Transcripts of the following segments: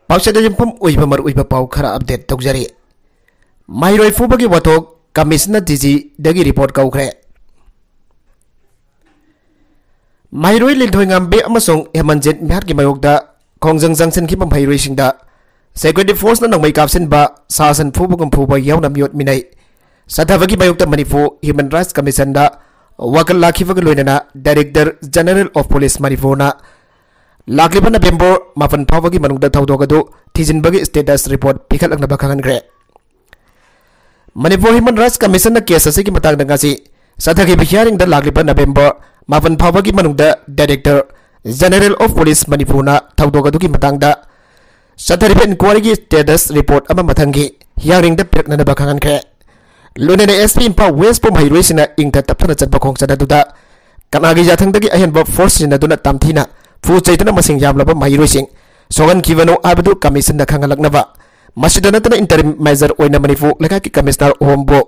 पाउसेद युमफम उइबा मर उइबा पाउ खरा अपडेट तौजरी माहिरोय फुबगी वथोक कमिशनर डीजी दगी रिपोर्ट कौखरे माहिरोय लिंथोयंगामबे अमसोंग हेमंजित मिहाटगी मयोगदा खोंजंग जंगसन माहिरोय सिंगदा सेक्रेटरी फोर्स ना नंगमै कापसिनबा सासन फुबगम फुबा यावना मियोट मिनै सथाबगी मयोगदा मणिपुर ह्यूमन राइट्स कमिशन दा वकल लाखिबगा लोइनना डायरेक्टर जनरल ऑफ पुलिस मणिपुरना लाखलिबा नवेम्बर 9 फावगी मनुंगदा थौदोगदु थिजिनबगी स्टेटस रिपोर्ट पिखलंगनबा खंगनग्रे मणिपुर ह्यूमन राइट्स कमिशन ना केस असिगी मतंगदा ngasi सथागी हियरिंग दा लाखलिबा नवेम्बर 9 फावगी मनुंगदा डायरेक्टर जनरल ऑफ पुलिस मणिपुरना थौदोगदुगी मतंगदा सथारिबा इंक्वायरी की स्टेटस रिपोर्ट अमा मथंगी हियरिंग दा पिरकननबा खंगनग्रे लोनेने एसपी इंफाल वेस्ट पो माहिरोयसिना इंगता तपथना चतबा खोंगचदादुदा कनागी जाथंगदगी अहेनबा फोर्स सिनदुना तामथीना फू चैतना मसिंग यामलबा माहिरोयसिंग सोगन किवनो आबदु कमिशन दा खंगलकनबा मसिदा नतना इंटरिम मेजर ओइना मणिपुर लेखाकी कमिशनर ओमबो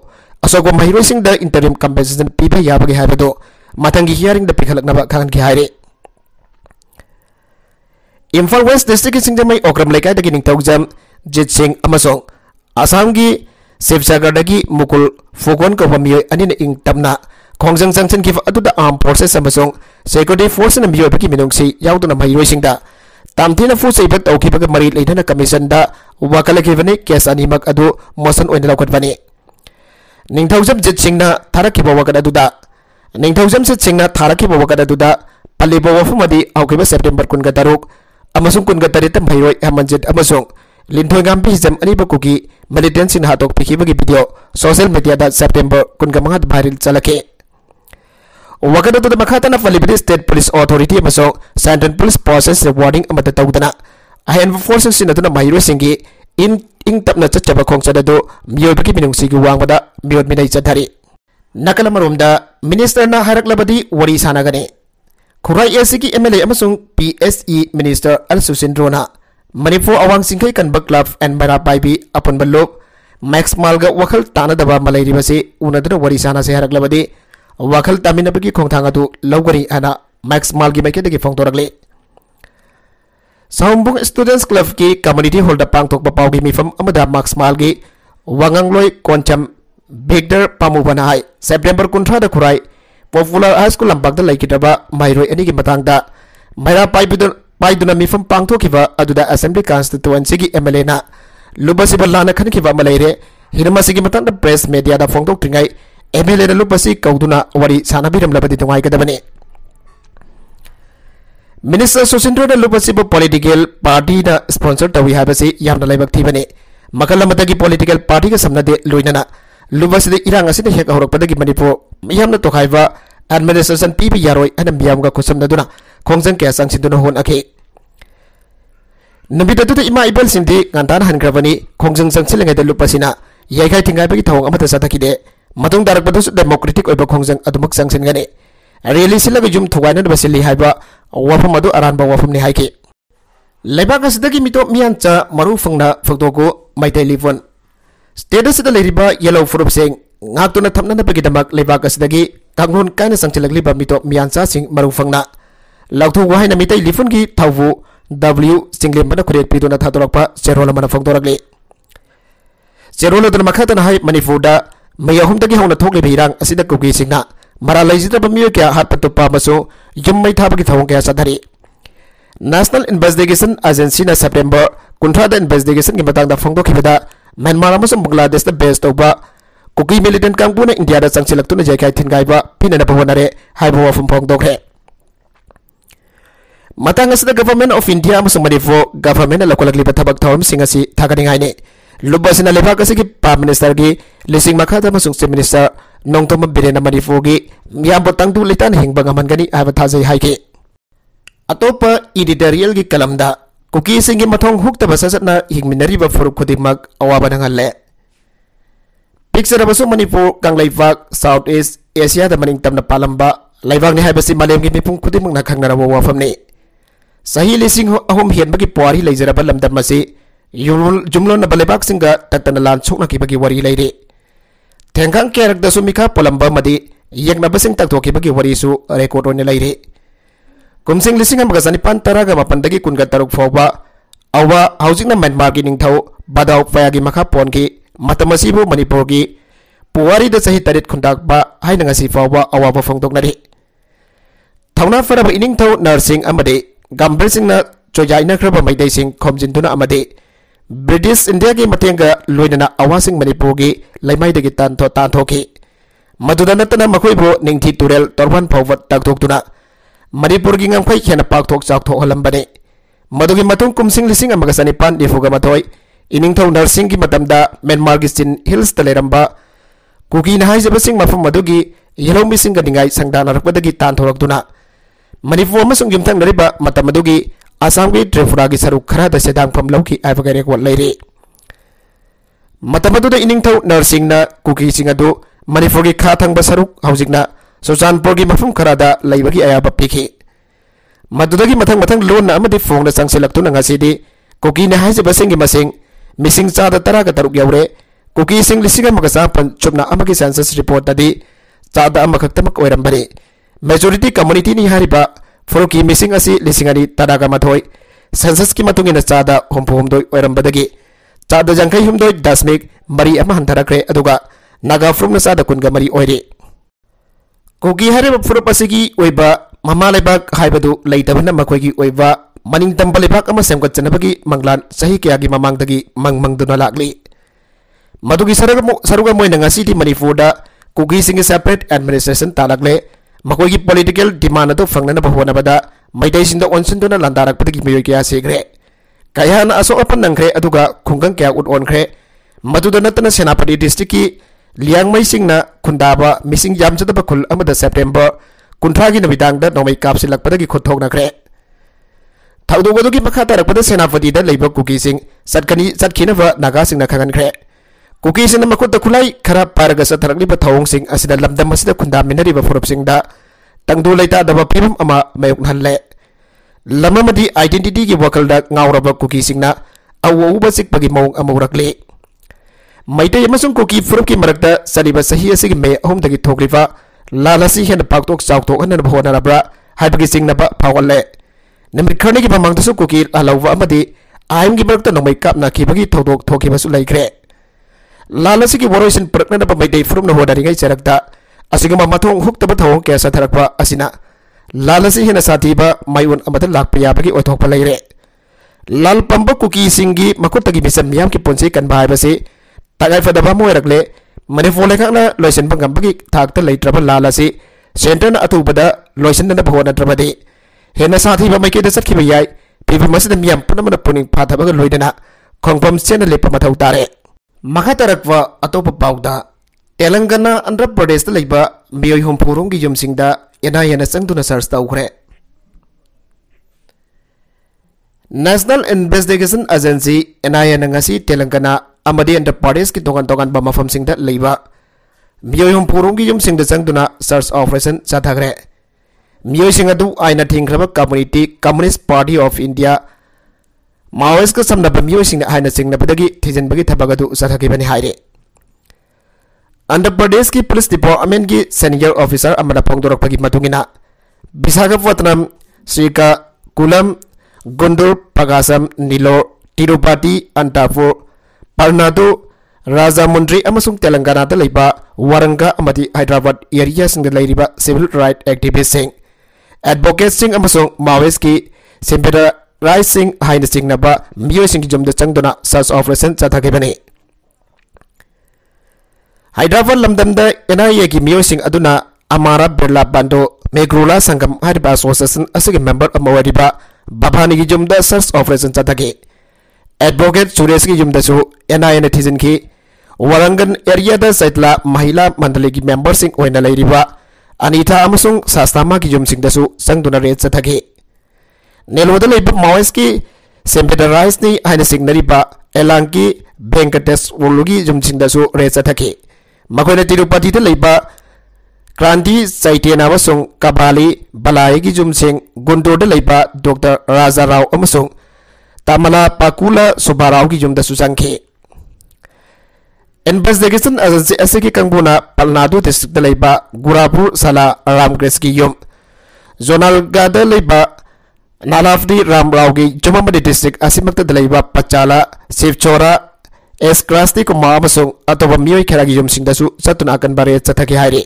असोगो माहिरोयसिंग दा इंटरिम कंपेंसेशन पीबा याबगे हाबदो मथंगी हियरिंग दा पिखलकनबा खंगनगी हायरे इंफाल वेस्ट डिस्ट्रिक्ट की सिंगजमई ओक्रम लेकायदगी निंगथौजम जित सिंह अमसोंग असम की शिवसागर मुकुल फुगोन कौब मियोय अनिना इंग तमना खोंजंग जंक्शन की अदुदा आर्म फोर्सेस अमसोंग सिक्योरिटी फोर्स ना मियोयबगी मिनुंगसी यावदुना माहिरोयसिंगदा तामथीना फु चैबा तौखिबगा मरी लेथना कमिशन दा वकलखिबने केस अनिमक अदु मोशन ओइना लौखटबनी निंगथौजम जित सिंहना थारखिबा वकल अदुदा निंगथौजम जित सिंहना थारखिबा वकल अदुदा पल्लिबा वफमदि औखिबा सेप्टेम्बर 13 अमसोंग 13 माहिरोय हेमंजित अमसोंग लिंथोयंगामबी हिजम अनिबकुगी मिलिटेंट सिन हातोक पिखिबगी वीडियो सोशल मीडिया दा सेप्टेम्बर 15 वायरल चलके वकदतुदा मखातना फलिबदी स्टेट पुलिस अथॉरिटी अमसोंग सेंट्रल पुलिस प्रोसेस वार्निंग अमदा तौदना अहेन फोर्सेस सिनदुना माहिरोयसिंगी इन तपना चचबा खोंगचददो मियोयबगी मिनुंगसिगी वांगबदा मियोट मिनै चथारी नकलमरोमदा मिनिस्टरना हारकलबदी वरी सानागने खुराई एसीगी एमएलए अमसोंग PSE minister अलसुसिंद्रोना Manipur अवांग सिंखै कनब club and मैरा पाइबी अपन लोक मैक्स मालगा वखल तानदबा मलैरिबसे उनदना वरी साना से हरकलबदे वखल तामिनबगी खोंथांग अदु लौगरी आना मैक्स मालगी मैकेदगी फोंतोरगले साउंबुंग स्टूडेंट्स क्लब की कम्युनिटी हॉल दा पांगथोकबा पावगी मिफम अमदा मैक्स मालगी वांगंगलोय कोंचम भिक्टर पामुबना हाय सेप्टेम्बर 19 दा खुराई पॉपुलर हाई स्कूल लंबागदा लैकिदबा माइरोय अनिगी मतंगदा मैरा पाइदुना मिफम पांगथोखिबा अदुदा असेंबली कॉन्स्टिट्यूएंसी की एमएलए ना लुबसिबा लाना खनखिबा मलैरे हिरमसिगी मतंगदा प्रेस मीडिया दा फोंगथोक्त्रिङै एमएलए ना लुबसि कौदुना वरी सानाबिरमलबदि तुंगाइगदबने मिनिस्टर सुसिंद्रो लुबसिबा पॉलिटिकल पार्टी ना स्पॉन्सर तवी हाबसि यामना लाइबक थिबने मकलमदगी पॉलिटिकल पार्टी का समनदे लोइनना लुबसिदे इरांग असिने हेक हौरकपदगी मणिपुर मियामना तोखाइबा एडमिनिस्ट्रेशन पीबी यारोय अना मियामगा खुसमनदुना खोंजंग के संसिदुना होनअखे नबिदतुदा इमा इबल सिंदि गांतान हनग्रबनी खोंजंग संसिलंगैदा लुपसिना याइखाय थिंगाइबगी थौंग अमता सथकिदे मतुंग दारकबदुस डेमोक्रेटिक ओइबा खोंजंग अदुमक संसिनगने रैली सिलग जुम थुगाइना बसिलि हाइबा वफम अदु अरानबा वफमनि हाइके लेबाक असदगी मितो मियांचा मरु फंगना फगदोगो माइतै लिफोन स्टेटस दा लेरिबा yellow फुरुपसेंग ngakuna thamna bagi damak lebak asdagi kangun kaina sangchilagli mito miancha sing maru fangna lauthu wahaina mitai lifun gi thawu w singlem bana khuret piduna thatorakpa cherola mana fogdoragle cherola dun makhatana hai manipur da mayahum dagi hawna thokle birang asida kugi singna mara laijita bamiyo kya hat patupa baso yummai thabagi thawung kya sadari national investigation agency na september 19 da investigation gi matang da fogdokibada myanmar amasung bangladesh da based over Kuki militant कांगपुना India दा संगसिलक्तुना जैखाय थिनगाइबा फिनना पवनरे हाइबो वफम फोंगदोखरे मतंगसदा गवर्नमेंट ऑफ इंडिया अमसुंग मणिपुर गवर्नमेंट लकोलगलिबा थबक थवम सिंगसी थागनिंगाइने लुबसिना लेबाक असगी प्राइम मिनिस्टर गी लिसिंग मखादा अमसुंग चीफ मिनिस्टर नोंगतोम बिरेन मणिपुर गी मियाबो तंगदु लेतान हिंगबा ngमनगनी हाइबा थाजै हाइके अतोप एडिटोरियल गी कलमदा कुकी सिंगी मथोंग हुक्तबा ससतना हिंगमिनरिबा फुरुक खुदिमक अवाबा नंगले पिक्चर बसु मणिपुर कांगलैबाग साउथ ईस्ट एशिया दा मनिंग तमना पालंबा लाइबाग ने हाइबसि मालेमगी मिपुंग खुदिमक ना खंगनरबा वाफमने सही लिसिंग अहुम हेनबगी पुआरी लैजरबा लमदम मसि जुमलोन बलेबाग सिंगा ततन लान सोकनकिबगी वरी लैरे थेंगांग केरक दसु मिखा पोलंबा मदि यगनबसिंग तकथोकिबगी वरीसु रेकॉर्ड ओने लैरे कुमसिंग लिसिंग अमगा 1913 गा 8 दगी 13 फावबा अवा हौजिकना म्यांमार की निंगथौ बदाव फया की मखा पोन की मतम असिबु मणिपुर की पुवारी द सही तरेट खुंदाकबा हाइना ngasi फावबा अवाबा फोंदोकनारि थौना फरब इनिंगथौ नर्सिंग अमदे गंभीर सिंगना चोजाइना खरब मैदै सिंग खोमजिनदुना अमदे ब्रिटिश इंडिया की मतेंगा लोइनना अवासिंग मणिपुर की लैमाइदगी तांथोकी मदुदा नतना मखोइबो निंगथि तुरेल तोरफान फावबा ताकथोकतुना मणिपुर की ngamkhai khena pakthok chakthok हलंबने मदुगी मतुंग कुमसिंग लिसिंग अमगा सनिपान निफुगा मथोय इनिंगथौ नर्सिंग की मतमदा म्यांमार की चिन हिल्स तलेरंबा कुकी नहाइजबसिंग मफम मदुगी येलो मिसिंग गदिंगाई संगदानरपदगी तांथोरक्तुना मणिपुर अमसुंग युमथंग नरिबा मतम मदुगी आसाम की त्रिपुरा की सरुक खराद सेदांगफम लौकी आइबगा रेकॉर्ड लेरे मतम मदुदा इनिंगथौ नर्सिंग ना कुकी सिंग अदु मणिपुर की खाथंग सरुक हौजिकना सुचानपुर की मफम खरादा लैबगी आयाबा पिखि मदुदगी मथंग मथंग लोन अमदि फोंग ना संगसेलक्तुना ngasidi कुकी नहाइजबसिंग की मसिंग मिसिंग चादा तरागा तरुक यावरे कुकी सिंग लिसिंग अमगा चापन चुपना अमगी सेंसस रिपोर्ट तदी चादा अमखक्तमक ओइरंबने मेजॉरिटी कम्युनिटी नि हारिबा फुरुकी मिसिंग असि लिसिंग अनि तरागा मथोय सेंसस की मतुंगिना चादा होमफोमदोय ओइरंबदगी चादा जंखै हुमदोय दशमिक मरी अमा हंथरखरे अदुगा नागा फ्रुमना चादा कुनगा मरी ओइरे कुकी हारिबा फुरुप असिगी ओइबा ममा लेबाक हाइबदु लेइतबना मखोयगी ओइबा मनिंग तंबा लेबाक अमा सेमगतचनबगी मंगलान सही कयागी ममांगदगी मंगमंगदुना लागली मदुगी सरुगा मोइना ngasidi मणिपुरदा कुकी सिंग सेपरेट एडमिनिस्ट्रेशन तालगले मखोयगी पॉलिटिकल डिमांड अदु फंगना बहोनबदा मैदै सिंदा ओनसिनदुना लांदारकपदगी मियोय कया सेग्रे कयाना असो अपन नंगरे अदुगा खुंगंग कया उट ओनखरे मदुदा नतना सेनापति डिस्ट्रिक्ट की लियांगमै सिंगना खुंदाबा मिसिंग यामजदबा खुल अमदा सेप्टेम्बर 30 की नमिदांगदा नोमै कापसिलकपदगी खुथोगनाखरे थौदोगदुगी मखा तारकपदा सेनापतिदा लेबा कुकी सिंग चटखिनबा नागा सिंगना खगनखरे कुकी सिंगना मखुत खुलाई खरा पारगा सथरकलिबा थौंग सिंग असिदा लमदम असिदा खुंदामिनरिबा फुरप सिंगदा तंगदु लेता दबा फिबम अमा मयोकनहल्ले लममदी आइडेंटिटी की वकलदा ngauraba कुकी सिंगना अवौबा सिकपगी मौंग अमौरकले मैतै अमसुंग कुकी फुरप की मरकदा सलिबा सही असिगी मे अहुमदगी थोकलिबा लालसी हेन पाक्तोक चाउतोक हनन भोनरबरा हाइबगी सिंगनबा फावले नमित खरने की ममांगदसु कुकी लालौवा अमदी आइम की मरकदा नोमै कापना खिबगी थौदोक थोकिबसु लैखरे लालसी की वरोइसन प्रकनबा मैतै फुरपना होदारिङै चरकदा असिगमा मथोंग हुक्तबा थौंग केसा थरकबा असिना लालसी हेन साथीबा माइउन अमदा लाकपा याबगी ओथोकपा लैरे लाल पंबा कुकी सिंगी मकुतगी मिसम मियाम की पुंसी कनबा हाइबसे तगाइफदबा मोयरकले मणिपुर लेखना लोइसन बंगंबगी थाकता लेत्रबा लालसी सेंटर अथुबदा लोइसनना भोनत्रबदे हेन साथीबा मैकेदा सखिबा याय फिबमसदा मियाम पुनमना पुनिंग फाथबगा लोइदना खोंगफम सेना लेपा मथौ तारे मखा तरकवा अतोप पाउदा तेलंगाना आंध्र प्रदेश लेबा मियोय हुमपुरोंगी युमसिंगदा एनआईएन संगदुना सर्च तौखरे नेशनल इन्वेस्टिगेशन एजेंसी एनआईएन ngasi तेलंगाना अमदी आंध्र प्रदेश की तोगन मफमसिंगदा लेबा मियोय हुमपुरोंगी युमसिंगदा संगदुना सर्च ऑपरेशन चाथाग्रे मियोय सिंग अदु आइना थिंग्रबा community communist party of India Maoist का समनब मियोय सिंग हाइना सिंगनबदगी थिजनबगी थबगदु चाथागिबनि हाइरे आंध्र प्रदेश की पुलिस डिपार्टमेंट की सीनियर ऑफिसर अमना फोंदोरकपगी मतुंगिना विशाखापट्टनम श्रीकाकुलम गुंटूर पगासम नीलोर तिरुपति अंतापुर पलनाडु राजामुंड्री अमसुंग तेलंगाना लेबा वारंगा अमदी हैदराबाद एरिया सिंग लेरिबा सिविल राइट एक्टिविस्ट सिंग एडवोकेट सिंग अमसुंग माओइस्ट की सिंबेरा राइट सिंग हाइन सिंगनबा मियोय सिंग जुमदा चंगदुना सर्च ऑपरेशन चाथागिबने हैदराबाद लमदमदा एनआईए की मियोय सिंग अदुना अमारा बिरला बांडो मेग्रोला संगम हारिबा एसोसिएशन असगे मेंबर अमवरिबा बाबानी की जुमदा सर्च ऑपरेशन चाथागे एडवोकेट सुरेश की जुमदसु एनआईए ने थिजन की वारंगन एरिया दा सैतला महिला मंडली की मेंबर सिंग ओइना लेरिबा अनीता अमसुंग सास्तामा की जुमसिंग दसु संगदुना रेट चाथागे नेलोदा लेबा माओइस्ट की सेम्पेडराइज नि हाइना सिंगनरिबा एलांकी वेंकटेश वोलुगी जुमसिंग दसु रेट चाथागे मखोइना तिरुपति लेबा क्रांति चैतेन अमसुंग कबाली बलाई की जुमसिंग गुंटूर लेबा डॉक्टर राजा राव अमसुंग तमला पाकुला सुबाराव की जुमदसु संखे इन्वेस्टिगेशन एजेंसी असगी कंगबुना पलनाडु डिस्ट्रिक्ट लेबा गुरापुर सला रामकृष्ण की युम जोनाल गादा लेबा नालाफदी रामराव की जुम्मदी डिस्ट्रिक्ट असिमक्त दलेबा पचाला शिवचोरा एस क्लास्टी कुमा अमसुंग अतोबा मियोय खेरागी युमसिंगदसु चतुना अकनबारे चथकी हाइरे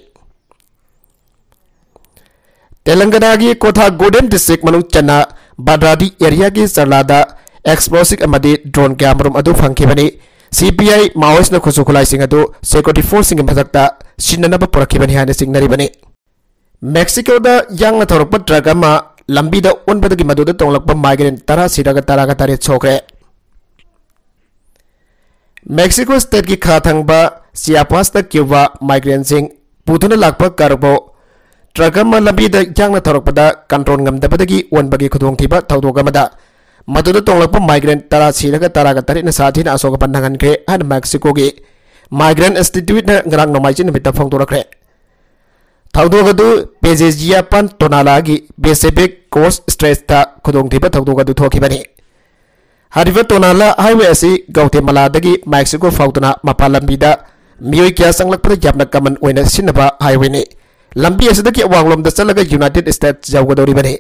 तेलंगाना की कोथागुडेम डिस्ट्रिक्ट मनु चन्ना बाड्रादी एरिया की सरलादा एक्सप्लोसिव अमदी ड्रोन कैमरूम अदु फंखिबनी CPI माओइस्ट न खुसु खुलाइसिंग अदु सिक्योरिटी फोर्स सिंग मथक्ता सिन्ननब पुरखिबनी हाने सिंगनरिबनी मेक्सिको दा यांग न थोरप ट्रक अमा लंबी दा ओनबदगी मदुद तोंगलकप माइग्रेंट तरा सिरागा तरागा तारे छोकरे मेक्सिको स्टेट की खाथंगबा सियापास दा क्यूबा माइग्रेंट सिंग पुथुना लाकप कारबो ट्रक अमा लंबी दा यांग न थोरपदा कंट्रोल ngमदबदगी ओनबगी खुदोंथिबा थौदोगमदा मदुद तोंगलकप माइग्रेंट तरा सिरागा तरागा तारे न साथिन अशोक पन्नगनखे हन मेक्सिको की माइग्रेंट इंस्टीट्यूट न ग्रांग नोमाइचिन मिता फोंगदोरखरे थौदोगदु पेजेजिया पन तोनाला की बेसिक कोर्स स्ट्रेस ता खुदोंथिबा थौदोगदु थोखिबनी हरिव तोनाला हाईवे असि गौतेमालादगी मेक्सिको फाउतना मपा लंबीदा मियोय क्या संगलकपदा यामना कमन ओइना सिनबा हाईवे ने लंबी असदगी अवांगलोमदा चलगा यूनाइटेड स्टेट्स जाउगदोरिबनी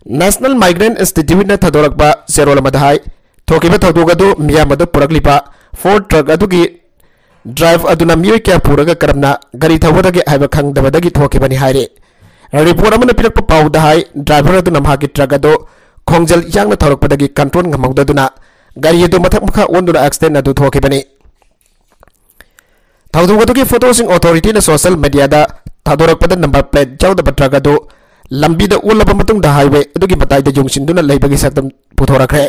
नेशनल माइग्रेंट इंस्टीट्यूट न थदोरकबा जेरोल मदहाई थोकिबा थौदोगदु मियामद पुरकलिबा फोर्ड ट्रक अदुगी ड्राइव अदुना मियोय क्या पुरगा करमना गरी थवदगी हाइबा खंगदबदगी थोकिबनी हाइरे रिपोर्ट अमन पिरक पाउदा हाई ड्राइवर अदुना मागी ट्रक अदो खोंजल यांगना थौरकपदगी कंट्रोल ngमौददुना गरी अदु मथक मखा ओंदुना एक्सीडेंट अदु थोकिबनी थौदोगदुगी फोटोसिंग अथॉरिटी न सोशल मीडिया दा थदोरकपद नंबर प्लेट जाउदबा ट्रक अदो लंबीद उल्लब मतुंग दा हाईवे अदुगी मताई दा युंगसिंदुना लैबगी सकदम पुथोरखरे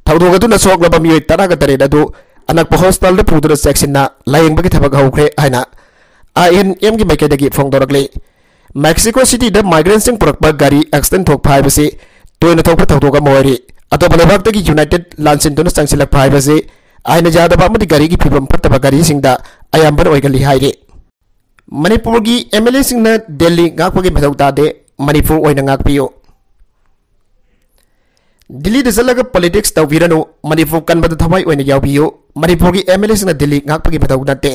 थौदोगदुना सोगलबा मियोय तरागा तरेद अदु अनक हॉस्पिटल दा पुदुना सेक्शनना लायंगबगी थबक हौखरे हाइना INM की मैकेदगी फोंगदोरकले मेक्सिको सिटी दा माइग्रेंट सिंग पुरकबा गाड़ी एक्सीडेंट थोक फाइबसे तोयना थोकपा थौदोगा मोरी अतोबा लेबाकदगी यूनाइटेड लांसिनदुना संगसिलक फाइबसे आइना जादबा अमदि गाड़ी की फिबम फत्तबा गाड़ी सिंगदा अयाम्बर ओइगली हाइरे मणिपुर की MLA सिंगना दिल्ली गाकपगी मथौ तादे मणिपुर ओइना गाकपियो दिल्ली दा चलगा पॉलिटिक्स तौबिरनु मणिपुर कनबद थवाई ओइना यावबियो मणिपुर की MLA सिंगना दिल्ली गाकपगी मथौ नते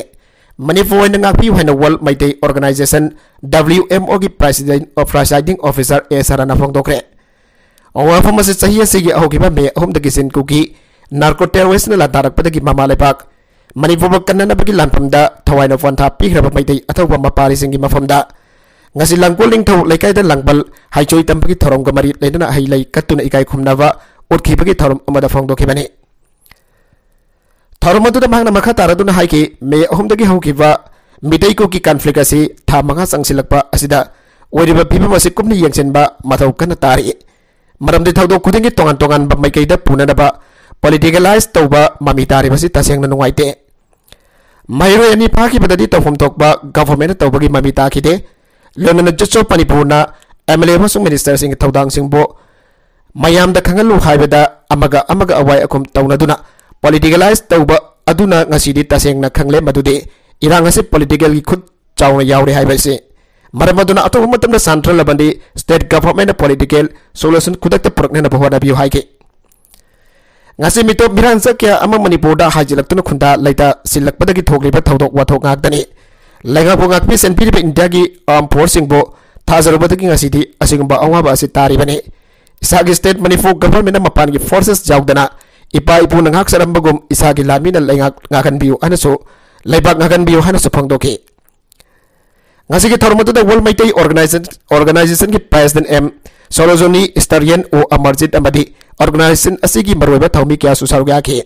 मणिपुर ओइना गाकपियो हैना वर्ल्ड मैते ऑर्गेनाइजेशन WMO की प्रेसिडिंग ऑफिसर A Sarana फोंगदोखरे अवाफम से चाहिए से अहोगिबा मे अहोम दगी सिनकुकी नार्को टेररिस्ट न लादारकपदगी ममा लेबाक मणिपुर कन्ननबगी लानफमदा थवाइना फोनथा पिग्रबा मैते अथौबा मपारी सिंगी मफमदा ngasi langkol lingthau laikai da langbal haicoi tampagi thorom ga mari leina hai lai katuna ikai khumnawa utkhibagi thorom amada phongdokhibani thorom adu da mangna makha taraduna haiki me ahumdagi haukiba midai ko ki conflict asi tha manga sangsilakpa asida oiriba phibam asi kumni yengsenba mathau kana tari maramdi thaudo khudingi tongan tongan ba maikai da punanaba politicalize tauba mami tari basi tasengna nungaite mairo ani phaki badadi tawhum tokba government tawbagi mami takide लोनन जचो पनिपुरना MLA मसुंग minister सिंग थौदांग सिंगबो मयाम दा खंगलु हाइबदा अमगा अमगा अवाय अकुम तौनदुना पॉलिटिकलाइज तौबा अदुना ngasidi tasengna खंगले मदुदे इरांग असे पॉलिटिकल की खुद चावना यावरे हाइबसे मरमदुना अतो मतमना सेंट्रल लबंदी स्टेट गवर्नमेंट पॉलिटिकल सोल्यूशन खुदक पुरकने नबहोना बियो हाइके ngasi mito miransa kya ama manipur da hajilaktuna khunda laita silakpadagi thokliba thodok wathok ngakdani लैंगा पोंगाकपी सेंपीरी इंडिया की आर्म फोर्स सिंगबो थाजरबदगी ngasiदी असिगंबा अवाबा असि तारिबने इसागी स्टेट मणिपुर गवर्नमेंट मपान की फोर्सेस जाउदना इपा इपु नंगाक सरमबगुम इसागी लामिना लैंगा ngakhanbiu अनसो लैबाक ngakhanbiu हनसो फंगदोके ngasi की थरमदु द वर्ल्ड मैते ऑर्गेनाइजेशन की प्रेसिडेंट M सोलोजोनी स्टारियन ओ अमरजीत अमदी ऑर्गेनाइजेशन असिगी मरोइबा थौमी क्या सुसारुगा के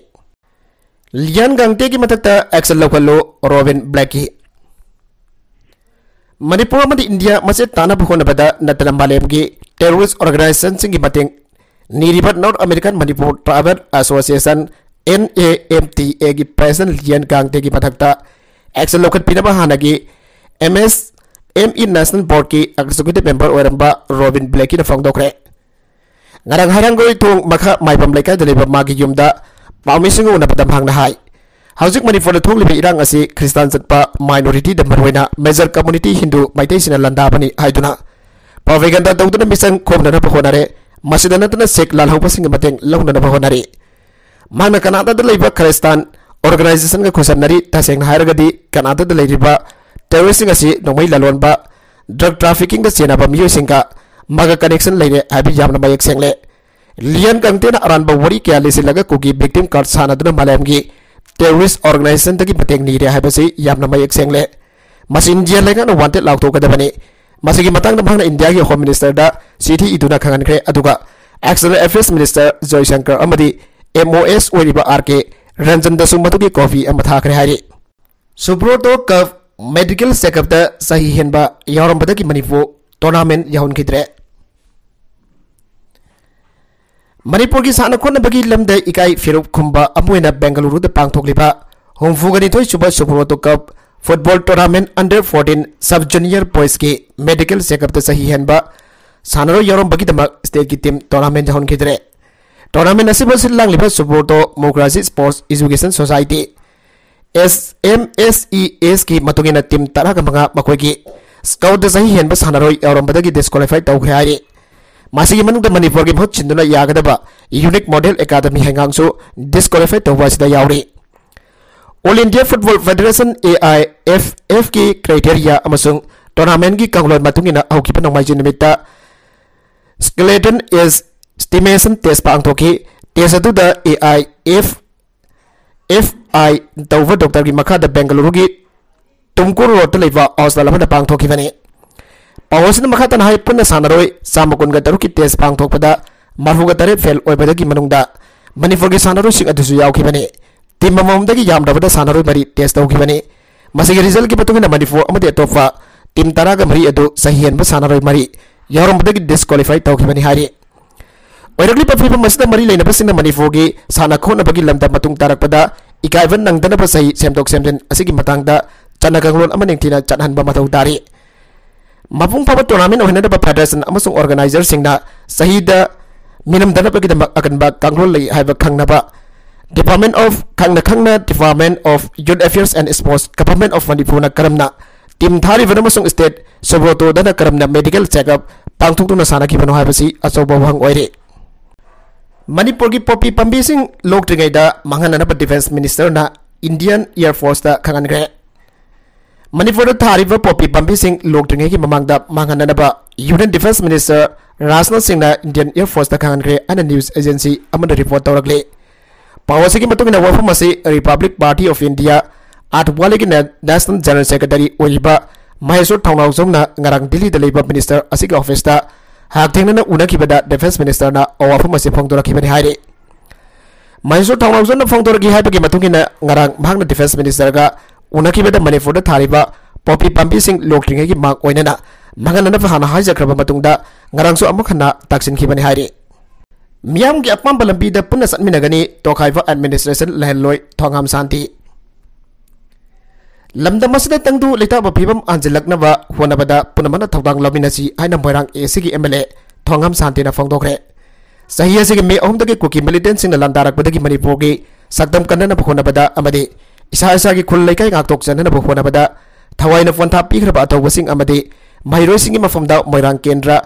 लियन गंगते की मतकता एक्शन लौकलो रॉबिन ब्लैकी मणिपुर में इंडिया मसे ताना होनबदा नतना मालेम की टेररिस्ट ऑर्गेनाइजेशन सिंह मतेंग नीरिबा north American Manipur tribal association NAMTA की प्रेसिडेंट लियन गांगते की मथक्ता एक्शन लौकत पिनबा हानगी MSME नेशनल बोर्ड की एग्जीक्यूटिव मेंबर ओरंबा रॉबिन ब्लैकी ने फोंगदोखरे ngarang harangoi thong makha maipam laikai daliba magi yumda pawmisingo unabadam hangna hai Haujik Manipur thongli irang asi Christian satpa minority da marwaina major community Hindu maitai sina landa bani haiduna paveganda dauduna mission khomna na phonare masidana tana sek lal haupa singa mateng launa na phonare mana Canada da leiba Christian organization ga khosanari taseng hairagadi Canada da leiriba terrorism asi nomai lalonba drug trafficking da sena ba miyo singa मगा connection लेने हाबी यामना मयक सेंगले लियन कंगतेना अरानबा वरी क्या लेसिलगा Kuki victim card सानादुना मालेमगी टेररिस्ट ऑर्गेनाइजेशन तकी पतेंग नीरे हाबसी यामना मयक सेंगले मसिन जेल लेगा वांटेड लाउथोकदबनी मसिगी मतंग भांगना इंडिया की होम मिनिस्टर दा सीटी इदुना खंगनख्रे अदुगा एक्सटर्नल अफेयर्स मिनिस्टर जयशंकर अमदी MOS ओरिबा आरके रंजन दसु मतुगी कॉफी अमथाखरे हारी सुब्रोतो कप मेडिकल चेकअप दा सही हेनबा यावरमबदगी मणिपुर टूर्नामेंट याहुनखिद्रे मणिपुर की साना खोनबगी लमदे इकाई फिरुप खुंबा अमुना बेंगलुरु दा पांगथोकलिबा होमफुगनी थोय सुबा Subroto cup football tournament under 14 sub junior boys की मेडिकल चेकअप दा सही हेनबा सानरो यावरमबगी दमा स्टेट की टीम टूर्नामेंट याहुनखिद्रे टूर्नामेंट असिबो सिलांगलिबा सुब्रोतो मोक्रासी स्पोर्ट्स एजुकेशन सोसाइटी SMSES की मतुगिना टीम तरागा मंगा मखोगी स्काउट सही हेनबा सानरोय यावरमबदगी डिस्क्वालीफाई तौखरे हारी मासिगी मनुंग मणिपुर की बहुत चिंदुना यागदबा यूनिक मॉडल एकेडमी हेंगांगसु डिस्क्वालीफाई तौबासिदा यावरी all India football federation AIFF की क्राइटेरिया अमसुंग टूर्नामेंट की कांगलोन मतुगिना हौकिबा नोंमाइजि निमित्ता स्केलेटन एज स्टिमेशन टेस्ट पांगथोकी टेस्ट अदुदा AIFFI तौबा डॉक्टर की मखादा बेंगलुरु की तुमकुर रोड लेबा हॉस्पिटल अमदा पांगथोकीबनी पावसिन मखातन हाई पुन्ना सानरोय सामकुनगा तरुकी टेस्ट पांगथोकपदा मारफुगा तरे फेल ओइबदगी मनुंगदा मणिपुर की सानरोय सिंग अदुसु यावखिबनी टीम मममदगी यामदबदा सानरोय मरी टेस्ट तौखिबनी मसिगी रिजल्ट की बतुंगना मणिपुर अमदे तोफा टीम तरागा मरी अदु सही हेनबा सानरोय मरी यावरमबदगी डिस्क्वालीफाई तौखिबनी हारी ओइरगली पफिबा मसिदा मरी लेनबसिंग मणिपुर की साना खोनबगी लमदा मतुंग तारकपदा इकाइबन नंगदनबा सही सेमदोक सेमजन असिगी मतंगदा चनगंगलोन अमनिंगथिना चनहनबा मथौ तारी मपुंग फाबा टूर्नामेंट होनदबा फेडरेशन अमसुंग ऑर्गेनाइजर सिंगना सहीदा मिनमदनबगीदमक अकनबा कांगलोन लई हाइबा खंगनबा department of youth affairs and sports government of Manipur करमना टीम थारिबन अमसुंग स्टेट सुब्रोतो दना करमना मेडिकल चेकअप पांगथुंगतुना सानाखिबनो हाइबसी अचौबा वहंग ओइरे मणिपुर की पॉपी पंबीसिंग लोकट्रिगैदा मांगननबा डिफेंस मिनिस्टर ना इंडियन एयर फोर्स दा खंगनग्रे मणिपुर थारिबा पॉपी पंबीसिंग लोकट्रिगै की ममांगदा मांगननबा union defence minister Rajnath Singh ना इंडियन एयर फोर्स दा खंगनग्रे अन न्यूज एजेंसी अमदा रिपोर्ट तौरगले पावसी की मतुंगना वफम असी republic party of India Athawale की नेशनल जनरल सेक्रेटरी ओइबा महेश्वर थौनाउजोंना ngarang दिल्ली दा लेबा मिनिस्टर असी के ऑफिस दा हाकथेंगना उनखिबदा डिफेंस मिनिस्टर ना अवाफम असी फोंदोरखिबनि हाइरे महेश्वर थौनाउजोंना फोंदोरखि हाइबगी मतुंगिना ngarang भागना डिफेंस मिनिस्टर गा उनखिबदा मणिपुर दा थारिबा पॉपी पंबीसिंग लोकट्रिगै की मांग ओइनना मंगनना हाना हाइजख्रबा मतुंगदा ngarang सु अमुखना ताक्सिनखिबनि हाइरे मियाम की अपम बलंबीदा पुनः सन्मिनगनी तोखाइबा एडमिनिस्ट्रेशन लहलोय थोंगाम शांति लमदमसदा तंगदु लेताबा फिबम आंजलकनबा होनबदा पुनमना थौदांग लमिनसी हाइना मोइरांग एसीगी एमएलए थोंगाम शांतिना फोंदोखरे सही असिगे मे अहुमदगी कुकी मिलिटेंट सिंगना लांदारकबदगी मणिपुर की सक्दम कन्नना होनबदा अमदे इसा इसागी खुल लेकाई गाक्तोक चनना होनबदा थवाइना फोनथा पीखरबा अथौबसिंग अमदे महिरोइसिंगी मफमदा मोइरांग केंद्र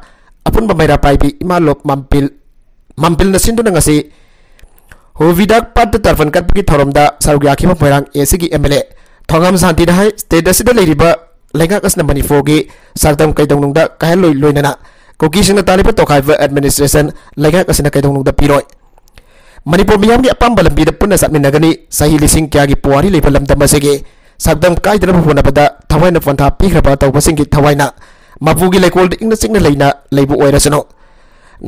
अपुनबा मैरा पाइबी इमालोप मामपिल नसिंदुना ngasi होविदाक पाट तरफन कटपकी थौरमदा सरुग याखिबा मोइरांग एसीगी एमएलए थोंगाम शांति हाई स्टेट असिदा लेरिबा लेंगाक असना मणिपुर की सक्दम कैदौनुंगदा काहलोय लोइनना कुकीसिंगना तालिबा तोखाइबा एडमिनिस्ट्रेशन लेंगाक असना कैदौनुंगदा पिरोय मणिपुर मियाम की अपाम बलंबीदा पुन्ना सत्मिनगनी सही लिसिंग क्या की पुवारी लेबा लमदम असिगे सक्दम काइदरबा होनबदा थवाइना फोनथा पीखरबा तौबसिंगी थवाइना मपुगी लेकोल इंगना चिंगना लेना लेबु ओइरसनो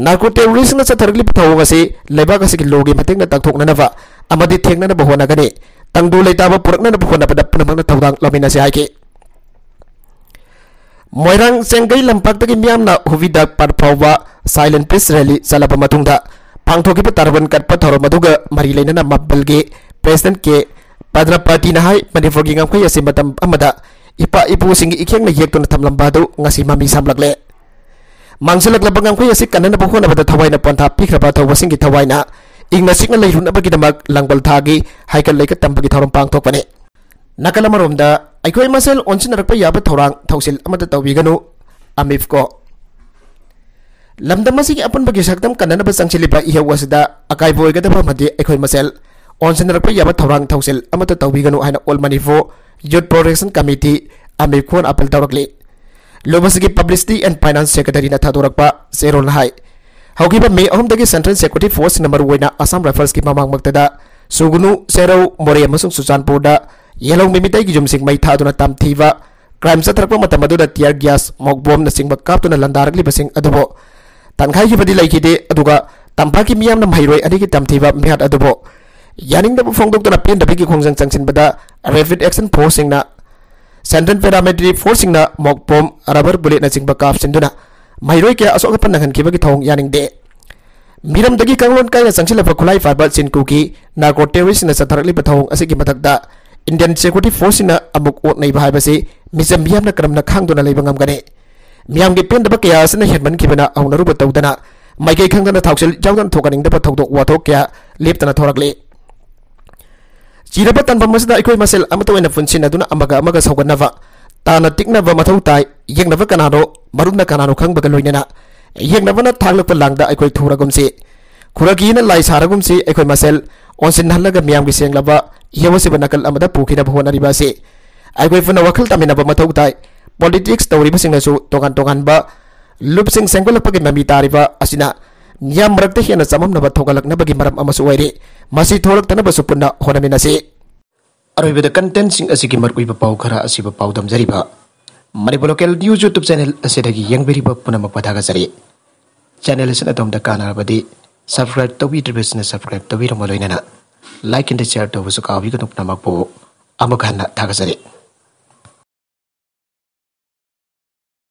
नार्को टेररिस्ट ना चथरगली पथौग असे लेबाक असे लोगे मतेंगना तकथोकननबा अमदि थेंगननबा होनगनी तंगदु लेताबा पुरकनना होनबदा पुनमंगना थौदांग लमिनासे हाइके मोइरांग सेंगै लंपाक्तगी मियामना हुविदा परफावबा साइलेंट पीस रैली चलबा मतुंगदा पांगथोकिबा तरबन कटपा थौरम मदुगा मरी लेनना मब्बलगे प्रेसिडेंट के पद्रपति ना हाई मणिपुर की ngamkhai असे मतम अमदा इपा इपुसिंग इखेंगना येक्तुना थमलंबादु ngasi mami samlakle मांगसलकलबा ngamkhai असे कन्नना होनबदा थवाइना पंथा पीखरबा थौबसिंगी थवाइना इंगना सिंगना लेरुनबगीदमक लंगबल थागी हाइकल लेक तंबगी थौरम पांगथोकपने नकलमरोमदा अखोय मसेल ओनसिनरकपा याबा थौरांग थौसिल अमदा तौबिगनु अमिफ को लमदमसिगी अपनबगी सक्तम कन्ननबा चंगसिलिबा इहेवसदा अकाइबो ओइगदबा मदे अखोय मसेल ओनसिनरकपा याबा थौरांग थौसिल अमदा तौबिगनु हाइना all Manipur youth protection committee अमिफ खोन अपील तौरकले लोबसगी पब्लिसिटी एंड फाइनेंस सेक्रेटरी ना थादोरकपा सेरोल हाई हौगिबा मे अहमदगी सेंट्रल सिक्योरिटी फोर्स नंबर वैना असम राइफल्स की ममांग मक्तदा सुगुनु सेरौ मोरे अमसुंग सुचानपुरदा येलो मिमितै की जुमसिंग मै थादुना तामथीबा क्राइम चथरकपा मतम अदुदा टियर गैस मॉकबॉम न सिंगबा कापतुना लंदारगलिबसिंग अदुबो तनखाई की बदी लैखिदे अदुगा तंपा की मियाम न मैरोय अदिगी तामथीबा मिहात अदुबो यानिंगदबु फोंगदोक्तुना पेंदबिगी खोंजंग चंगसिनबदा रैपिड एक्शन फोर्स सिंगना सेंट्रल पैरामिलिट्री फोर्स सिंगना मॉकबॉम रबर बुलेट न सिंगबा कापसिनदुना मैरोय के असोक पन्नहनखिबगी थोंग यानिंगदे मिरमदगी कंगलोन कायना चंगसिलबा खुलाई फाइबा चिनकुकी नार्को टेररिस्ट न चथरकलिबा थोंग असिगी मथकदा इंडियन सिक्योरिटी फोर्स न अमुक ओटनै भाइबसे मिजम मियाम न करमना खांगदुना लेबा ngamgane मियाम के पेंदबा कया असना हेडमन खिबना औनरुबा तौदना माइकै खंगदना थाउसेल जावदन थोकनिंगदबा थौदोक वाथोक कया लेप्तना थोरकले चिरबा तनबम मसदा इकोय मसेल अमतोयना फुनसिन अदुना अमगा अमगा सौगनवा ताना टिकनबा मथौ ताई येंगनबा कनानो मरुमना कनानो खंगबगा लोइनना येंगनबना थांगलपा लांगदा इकोय थुरगुमसे खुरगीना लाई सारगुमसे इकोय मसेल ओनसिन हल्लगा मियाम की सेंगलबा यवसिबा नकल अमदा पुखिनबा होनरिबासे इकोय फुना वखल तमिनबा मथौ ताई पॉलिटिक्स तौरिबसिंगसु तोगान तोगानबा लुपसिंग सेंगलपगे ममी तारिबा असिना मियाम मरक्ते हेना सममनबा थोगलकनबगी मरम अमसु वैरे मसी थोरक्तनबसु पुन्ना होनमिनसे अरोइबदा कंटेंट सिंग असिगी मरकुइबा पाउ खरा असिबा पाउ दमजरिबा Manipur local news YouTube channel असिदगी यंगबेरिबा पुनम पदागजरि चैनल असिना तोमदा कानारबदी सब्सक्राइब तौबिद्रिबसना सब्सक्राइब तौबिरमलोइनना लाइक एंड शेयर तौबसु काबिगनु पुनमकपो अमखाना थागजरि।